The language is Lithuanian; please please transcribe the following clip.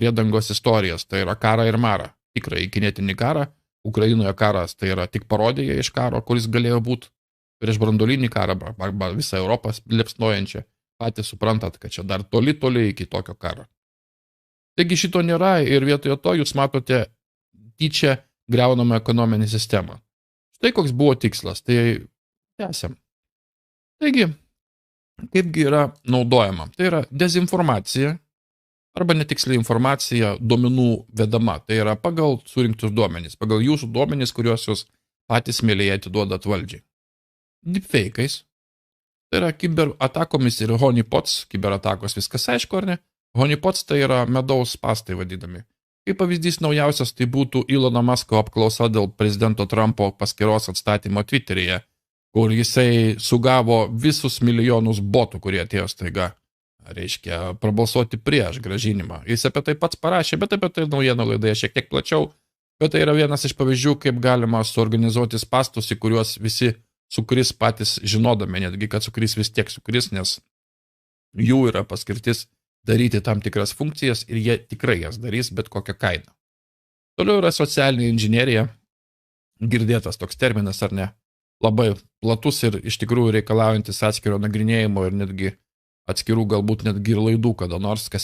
priedangos istorijas, tai yra karą ir marą, tikrąjį kinetinį karą. Ukrainoje karas tai yra tik parodija iš karo, kuris galėjo būti prieš branduolinį karą arba visą Europą liepsnojančią. Patys suprantat, kad čia dar toli iki tokio karo. Taigi šito nėra ir vietoje to jūs matote tyčia greunamą ekonominę sistemą. Štai koks buvo tikslas, tai tęsiam. Taigi, kaipgi yra naudojama? Tai yra dezinformacija arba netiksli informacija duomenų vedama. Tai yra pagal surinktus duomenys, pagal jūsų duomenys, kuriuos jūs patys mėlyje atiduodat valdžiai. Deepfake'ais. Tai yra kiberatakomis ir honeypots, kiberatakos viskas aišku, ar ne? Honeypots tai yra medaus pastai vadinami. Kaip pavyzdys naujausias tai būtų Elono Musko apklausa dėl prezidento Trumpo paskyros atstatymo Twitteryje, kur jisai sugavo visus milijonus botų, kurie atėjo staiga, reiškia, prabalsuoti prieš grąžinimą. Jis apie tai pats parašė, bet apie tai naujienų laidoje šiek tiek plačiau, bet tai yra vienas iš pavyzdžių, kaip galima suorganizuoti spastus, į kuriuos visi sukris patys žinodami, netgi kad sukris vis tiek sukris, nes jų yra paskirtis daryti tam tikras funkcijas ir jie tikrai jas darys bet kokią kainą. Toliau yra socialinė inžinerija, girdėtas toks terminas ar ne, labai platus ir iš tikrųjų reikalaujantis atskiro nagrinėjimo ir netgi atskirų galbūt netgi ir laidų kada nors, kas